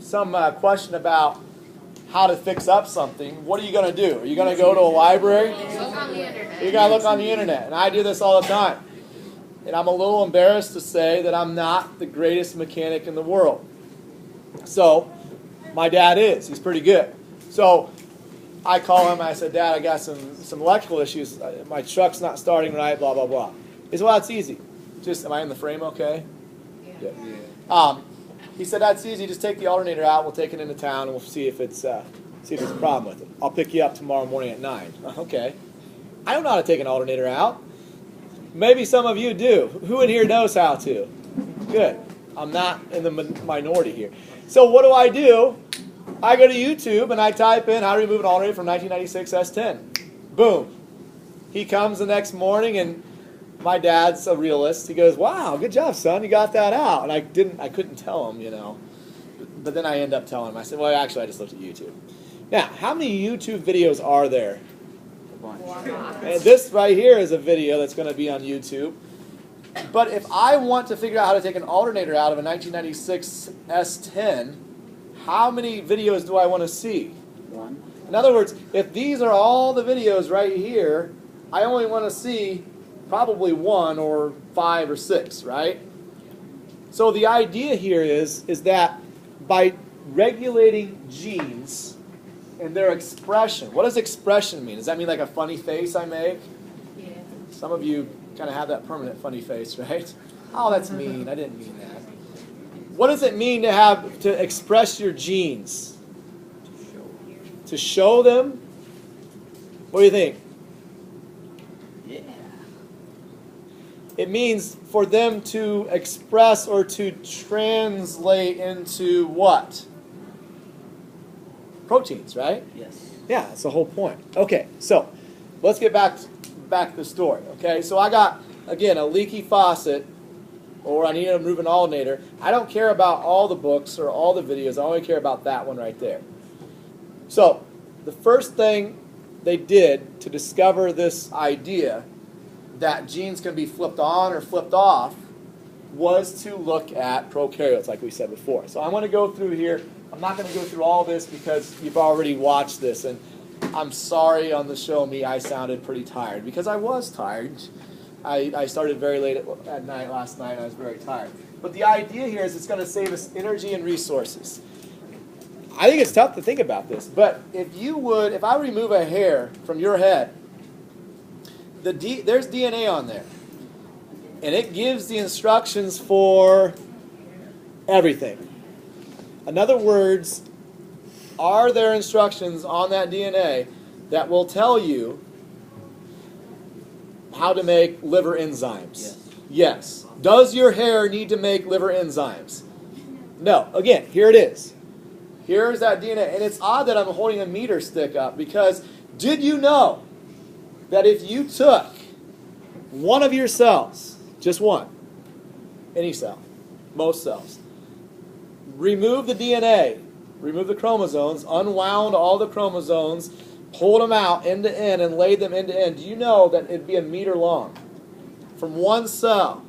some question about how to fix up something, what are you going to do? Are you going to go to a library? Look on the internet. You got to look on the internet, and I do this all the time. And I'm a little embarrassed to say that I'm not the greatest mechanic in the world. So, my dad is. He's pretty good. So, I call him and I said, Dad, I got some electrical issues. My truck's not starting right, blah, blah, blah. He said, well, that's easy. Just, am I in the frame okay? Yeah. He said, that's easy. Just take the alternator out. We'll take it into town and we'll see if it's a problem with it. I'll pick you up tomorrow morning at 9. Okay. I don't know how to take an alternator out. Maybe some of you do. Who in here knows how to? Good. I'm not in the minority here. So what do? I go to YouTube and I type in how to remove an alternator from 1996 S10. Boom. He comes the next morning and my dad's a realist. He goes, wow, good job, son. You got that out. And I couldn't tell him, you know. But then I end up telling him. I said, well, actually, I just looked at YouTube. Now, how many YouTube videos are there? And this right here is a video that's going to be on YouTube. But if I want to figure out how to take an alternator out of a 1996 S10, how many videos do I want to see? One. In other words, if these are all the videos right here, I only want to see probably 1 or 5 or 6, right? So the idea here is that by regulating genes and their expression, what does expression mean? Does that mean like a funny face I make? Yeah. Some of you kind of have that permanent funny face, right? Oh, that's mean. I didn't mean that. What does it mean to express your genes? To show them? What do you think? Yeah. It means for them to express or to translate into what? Proteins, right? Yes. Yeah, that's the whole point. Okay, so let's get back to the story. Okay, so I got, again, a leaky faucet, or I need to remove an alternator. I don't care about all the books or all the videos. I only care about that one right there. So the first thing they did to discover this idea that genes can be flipped on or flipped off was to look at prokaryotes, like we said before. So I want to go through here. I'm not going to go through all this because you've already watched this, and I'm sorry on the Show Me I sounded pretty tired, because I was tired. I started very late at night last night, and I was very tired. But the idea here is it's going to save us energy and resources. I think it's tough to think about this, but if I remove a hair from your head, there's DNA on there, and it gives the instructions for everything. In other words, are there instructions on that DNA that will tell you how to make liver enzymes? Yes. Yes. Does your hair need to make liver enzymes? No. Again, here it is. Here's that DNA. And it's odd that I'm holding a meter stick up, because did you know that if you took one of your cells, just one, any cell, most cells, remove the DNA, remove the chromosomes, unwound all the chromosomes, pulled them out end to end and laid them end to end, do you know that it'd be a meter long from one cell?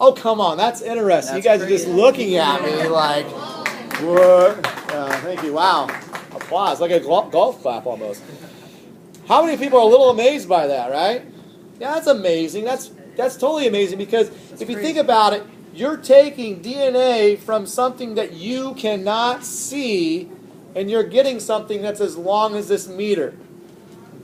Oh, come on, that's interesting. That's you guys are just looking at me like, what? Thank you. Wow. Applause, like a golf clap almost. How many people are a little amazed by that, right? Yeah, that's amazing. That's totally amazing, because if you think about it, you're taking DNA from something that you cannot see, and you're getting something that's as long as this meter.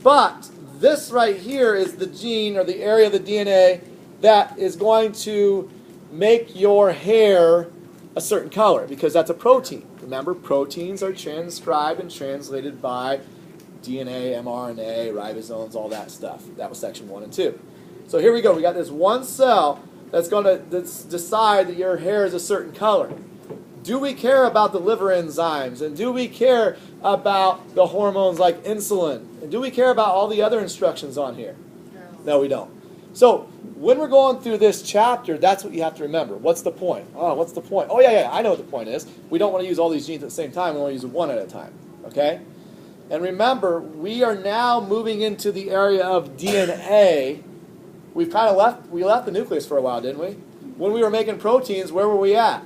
But this right here is the gene, or the area of the DNA, that is going to make your hair a certain color, because that's a protein. Remember, proteins are transcribed and translated by DNA, mRNA, ribosomes, all that stuff. That was section 1 and 2. So here we go. We got this one cell that's going to decide that your hair is a certain color. Do we care about the liver enzymes? And do we care about the hormones like insulin? And do we care about all the other instructions on here? No, we don't. So when we're going through this chapter, that's what you have to remember. What's the point? Oh, what's the point? Oh, yeah, I know what the point is. We don't want to use all these genes at the same time. We want to use one at a time. Okay? And remember, we are now moving into the area of DNA. We've kind of left the nucleus for a while, didn't we? When we were making proteins, where were we at?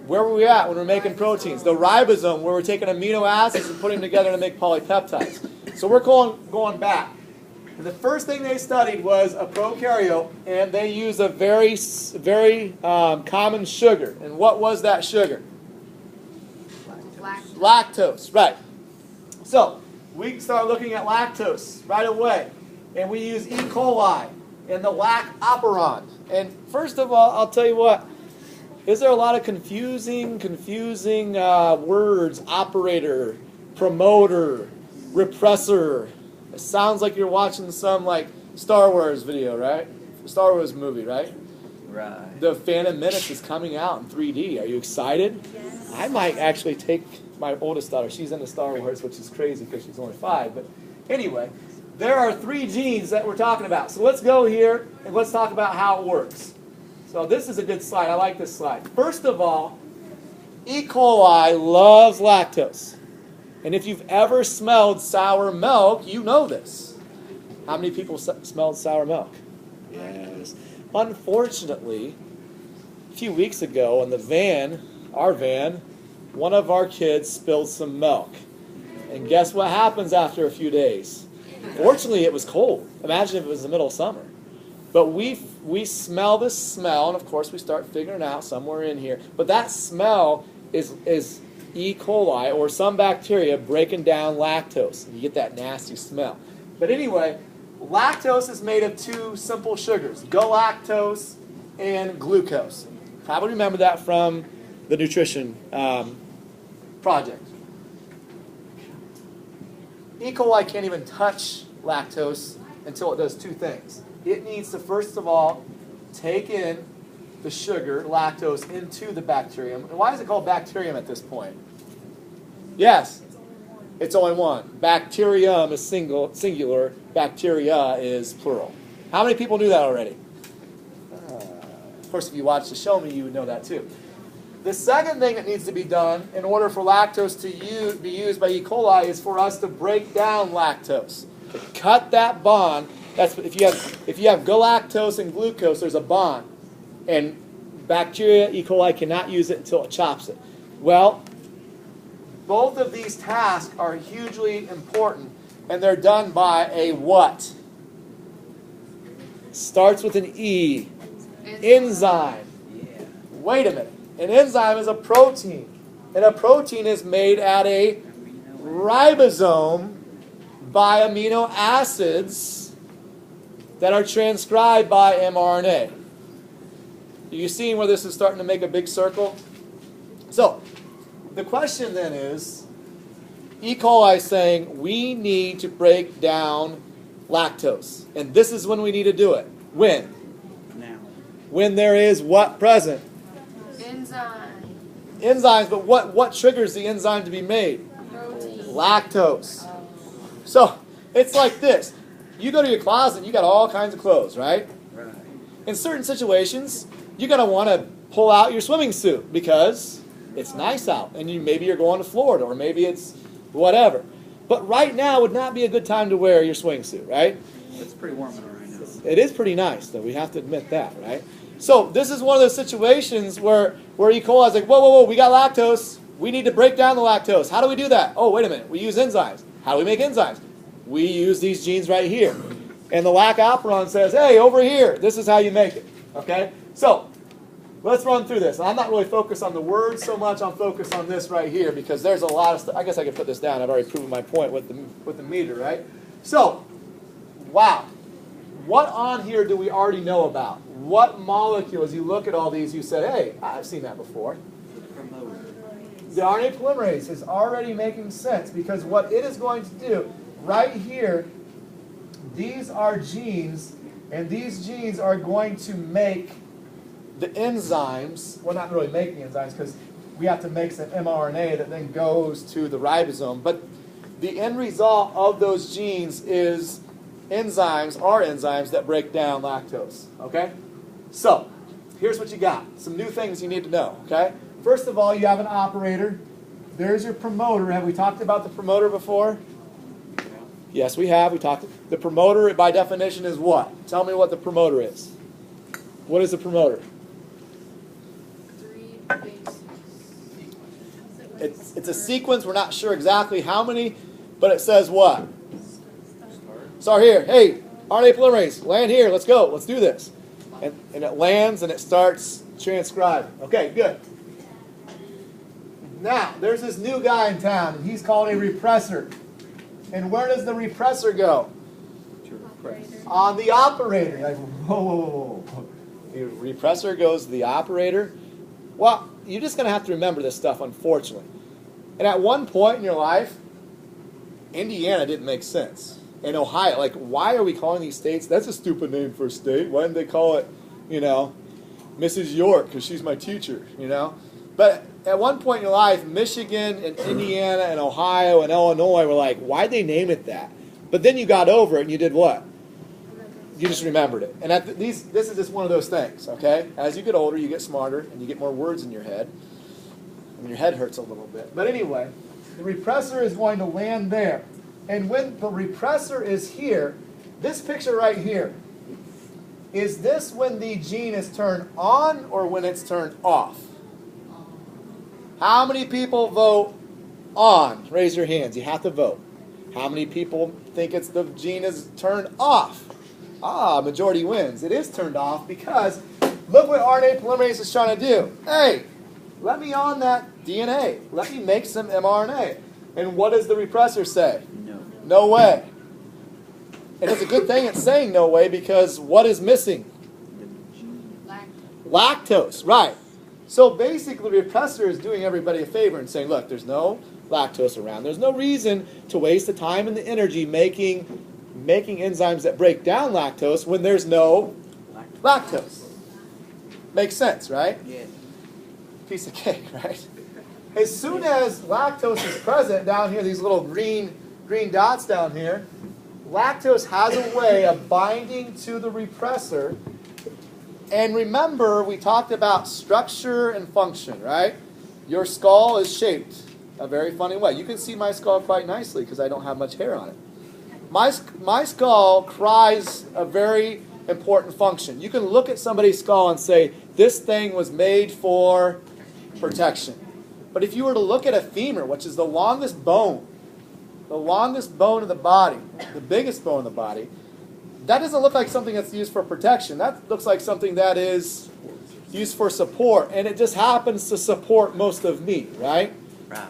Where were we at when we're making proteins? The ribosome, where we're taking amino acids and putting them together to make polypeptides. So we're going back. And the first thing they studied was a prokaryote, and they used a very common sugar. And what was that sugar? Lactose, right. So we start looking at lactose right away. And we use E. coli and the lac operand. And first of all, I'll tell you what, is there a lot of confusing words? Operator, promoter, repressor. It sounds like you're watching some like Star Wars video, right? Star Wars movie, right? Right. The Phantom Menace is coming out in 3D. Are you excited? Yes. I might actually take my oldest daughter. She's into Star Wars, which is crazy because she's only 5. But anyway, there are 3 genes that we're talking about. So let's go here and let's talk about how it works. So this is a good slide. I like this slide. First of all, E. coli loves lactose. And if you've ever smelled sour milk, you know this. How many people smelled sour milk? Yes. Unfortunately, a few weeks ago in the van, our van, one of our kids spilled some milk. And guess what happens after a few days? Fortunately, it was cold. Imagine if it was the middle of summer. But we smell this smell, and of course we start figuring out somewhere in here. But that smell is E. coli or some bacteria breaking down lactose. You get that nasty smell. But anyway, lactose is made of 2 simple sugars, galactose and glucose. Probably remember that from the nutrition project. E. coli can't even touch lactose until it does 2 things. It needs to, first of all, take in the sugar, lactose, into the bacterium. And why is it called bacterium at this point? Yes, it's only one. Bacterium is singular, bacteria is plural. How many people knew that already? Of course, if you watched the show me, you would know that too. The second thing that needs to be done in order for lactose to be used by E. coli is for us to break down lactose. To cut that bond. That's if you have galactose and glucose, there's a bond. And bacteria, E. coli, cannot use it until it chops it. Well, both of these tasks are hugely important, and they're done by a what? Starts with an E. Enzyme. Yeah. Wait a minute. An enzyme is a protein. And a protein is made at a ribosome by amino acids that are transcribed by mRNA. Are you seeing where this is starting to make a big circle? So, the question then is, E. coli is saying we need to break down lactose. And this is when we need to do it. When? Now. When there is what present? Enzyme. Enzymes, but what triggers the enzyme to be made? Protein. Lactose. So, it's like this. You go to your closet and you got all kinds of clothes, right? Right. In certain situations, you're going to want to pull out your swimming suit because it's nice out. And maybe you're going to Florida or maybe it's whatever. But right now would not be a good time to wear your swimming suit, right? It's pretty warm out right now. It is pretty nice, though. We have to admit that, right? So this is one of those situations where E. coli is like, whoa, we got lactose. We need to break down the lactose. How do we do that? Oh, wait a minute. We use enzymes. How do we make enzymes? We use these genes right here. And the lac operand says, hey, over here, this is how you make it. Okay? So let's run through this. I'm not really focused on the words so much. I'm focused on this right here because there's a lot of stuff. I guess I could put this down. I've already proven my point with the meter, right? So, wow. What on here do we already know about? What molecule, as you look at all these, you said, hey, I've seen that before. The RNA polymerase is already making sense because what it is going to do, right here, these are genes, and these genes are going to make the enzymes. Well, not really making enzymes because we have to make some mRNA that then goes to the ribosome. But the end result of those genes is enzymes that break down lactose. Okay? So, here's what you got. Some new things you need to know. Okay? First of all, you have an operator. There's your promoter. Have we talked about the promoter before? Yes, we have. We talked. The promoter, by definition, is what? Tell me what the promoter is. What is the promoter? 3 bases. It's a sequence. We're not sure exactly how many, but it says what? Start here. Hey, RNA polymerase, land here. Let's go. Let's do this. And it lands and it starts transcribing. Okay, good. Now, there's this new guy in town, and he's called a repressor. And where does the repressor go? On the operator. Like, whoa, whoa, whoa, whoa. The repressor goes to the operator. Well, you're just going to have to remember this stuff, unfortunately. And at one point in your life, Indiana didn't make sense. And Ohio, like, why are we calling these states? That's a stupid name for a state. Why didn't they call it, Mrs. York, because she's my teacher, But at one point in your life, Michigan and Indiana and Ohio and Illinois were like, why'd they name it that? But then you got over it and you did what? You just remembered it. And this is just one of those things, okay? As you get older, you get smarter and you get more words in your head. And your head hurts a little bit. But anyway, the repressor is going to land there. And when the repressor is here, this picture right here, is this when the gene is turned on or when it's turned off? How many people vote on? Raise your hands. You have to vote. How many people think it's the gene is turned off? Majority wins. It is turned off because look what RNA polymerase is trying to do. Hey, let me on that DNA. Let me make some mRNA. And what does the repressor say? No. No way. And it's a good thing it's saying no way because what is missing? Lactose, right. So basically the repressor is doing everybody a favor and saying, look, there's no lactose around. There's no reason to waste the time and the energy making enzymes that break down lactose when there's no lactose. Makes sense, right? Yeah. Piece of cake, right? As soon as lactose is present down here, these little green dots down here, lactose has a way of binding to the repressor. And remember, we talked about structure and function, right? Your skull is shaped a very funny way. You can see my skull quite nicely because I don't have much hair on it. My skull cries a very important function. You can look at somebody's skull and say, this thing was made for protection. But if you were to look at a femur, which is the longest bone of the body, the biggest bone of the body, that doesn't look like something that's used for protection. That looks like something that is used for support. And it just happens to support most of me, right? Right.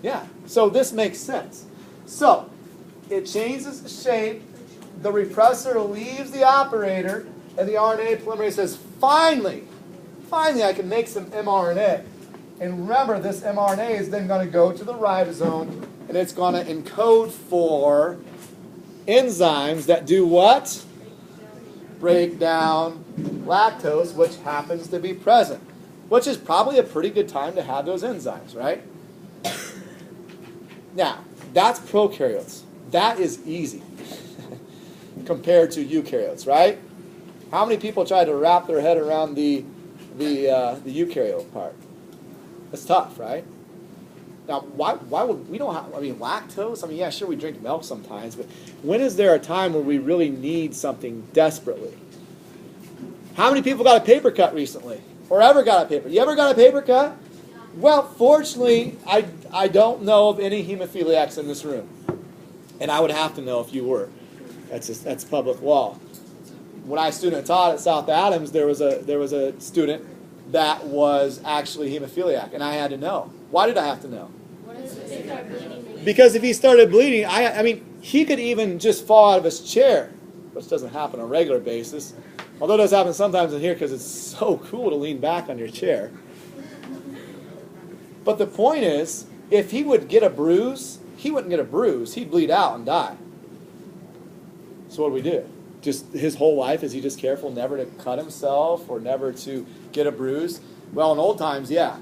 Yeah. So this makes sense. So it changes shape. The repressor leaves the operator. And the RNA polymerase says, finally, I can make some mRNA. And remember, this mRNA is then going to go to the ribosome. And it's going to encode for enzymes that do what? Break down lactose, which happens to be present. Which is probably a pretty good time to have those enzymes, right? Now, that's prokaryotes. That is easy compared to eukaryotes, right? How many people try to wrap their head around the eukaryote part? It's tough, right? Now, why would we don't have, lactose? Yeah, sure, we drink milk sometimes, but when is there a time where we really need something desperately? How many people got a paper cut recently? Or ever got a paper? You ever got a paper cut? Well, fortunately, I don't know of any hemophiliacs in this room. And I would have to know if you were. That's public law. When I student taught at South Adams, there was a student that was actually hemophiliac, and I had to know. Why did I have to know? Because if he started bleeding, he could even just fall out of his chair, which doesn't happen on a regular basis. Although it does happen sometimes in here because it's so cool to lean back on your chair. But the point is, if he would get a bruise, he wouldn't get a bruise. He'd bleed out and die. So what do we do? Just his whole life, is he just careful never to cut himself or never to get a bruise? Well, in old times, yeah.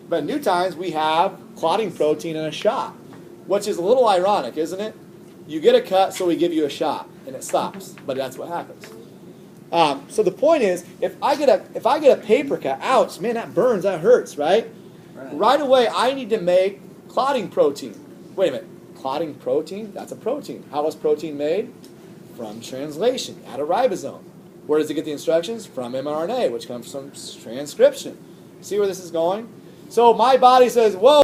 But in new times, we have clotting protein in a shot, which is a little ironic, isn't it? You get a cut, so we give you a shot, and it stops. But that's what happens. So the point is, if I get a paper cut, ouch, man, that burns, that hurts, right? Right away, I need to make clotting protein. Wait a minute, clotting protein? That's a protein. How was protein made? From translation at a ribosome. Where does it get the instructions? From mRNA, which comes from transcription. See where this is going? So my body says, whoa,